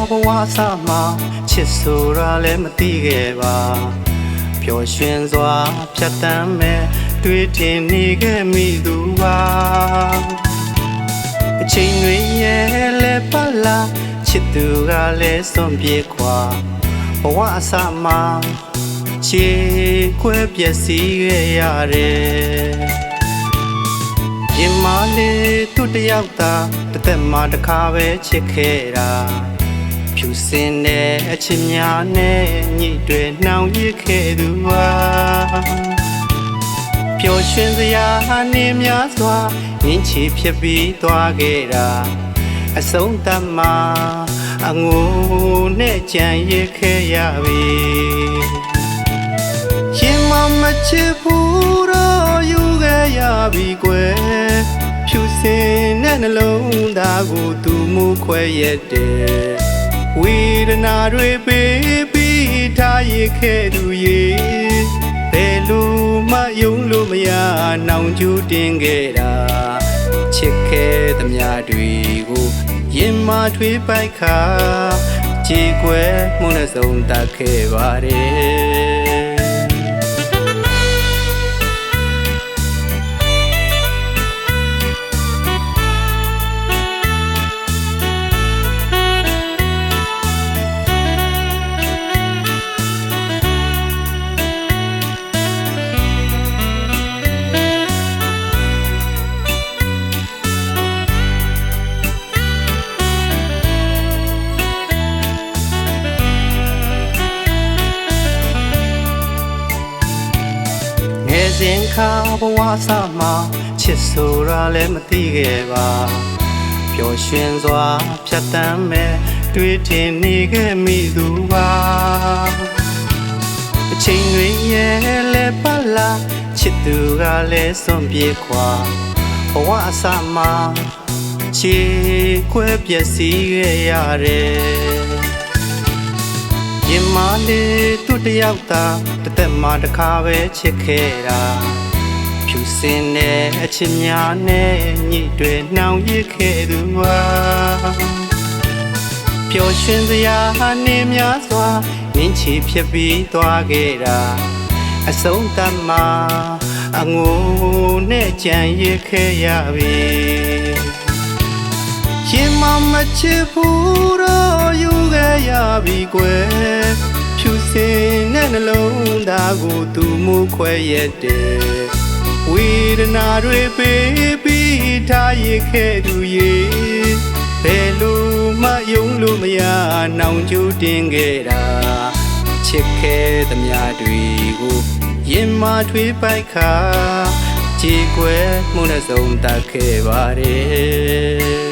ဘဝစမှာချစ်ဆိုတာလည်းမသိခဲ့ပါပျော်ရွှင်စွာဖြတ်တန်းမဲ့တွေ့တင်နေခဲ့မိသူပါအချိန်တွေရဲ့လဲပတ်လာချစ်သူကလည်းစွန့်ပြေးခွာဘဝအစမှာချေခွဲပျက်စီးခဲ့ရတယ်ရင်မလေးသူတယောက်သာတစ်သက်မှတစ်ခါပဲချစ်ခဲ့တာဖြူစင်တဲ့အချစ်များနဲ့ညှိတွယ်နှောင်ရစ်ခဲ့သူပါပျော်ရွှင်စရာနေများစွာငင်းချီဖြစ်ပြီးသွားခဲ့တာအဆုံးသတ်မှာအငိုနဲ့ကြံရစ်ခဲ့ရပြီရင်မချစ်ဘူးတော့ယူခဲ့ရပြီကွယ်ဖြူစင်တဲ့နှလုံးသားကိုသူမူခွဲရက်တဲ့ဝေဒနာတွေပေးပြီးထားရခဲ့သူရေဘယ်လိုမှယုံလို့မရနှောင်ကျူးတင်ခဲ့တာချစ်ခဲ့သမျှတွေကိုရင်မထွေးပိုက်ခါကြည်ကွယ်မှုနဲ့ဆုံးသတ်ခဲ့ပါတယ်စဉ်ခါဘဝစမှာချစ်ဆိုတာလည်းမသိခဲ့ပါပျော်ရွှင်စွာဖြတ်တန်းမဲ့တွေ့တင်နေခဲ့မိသူပါအချိန်တွေရဲ့လဲပတ်လာချစ်သူကလည်းစွန့်ပြေးခွာဘဝအစမှာချေခွဲပျက်စီးခဲ့ရတယ်ရင်မလေးသူတယောက်သာတစ်သက်မှတစ်ခါပဲချစ်ခဲ့တာဖြူစင်တဲ့အချစ်များနဲ့ညှိတွယ်နှောင်ရစ်ခဲ့သူပါပျော်ရွှင်စရာနေများစွာငင်းချီဖြစ်ပြီးသွားခဲ့တာအဆုံးသတ်မှာအငိုနဲ့ကြံရစ်ခဲ့ရပြီရင်မချစ်ဘူးတော့ယူခဲ့ရပြီကွယ်ဖြူစင်တဲ့နှလုံးသားကိုသူမူခွဲရက်တဲ့ဝေဒနာတွေပေးပြီးထားရခဲ့သူရေဘယ်လိုမှယုံလို့မရနှောင်ကျူးတင်ခဲ့တာချစ်ခဲ့သမျှတွေကိုရင်မထွေးပိုက်ခါကြည်ကွယ်မှုနဲ့ဆုံးသတ်ခဲ့ပါတယ်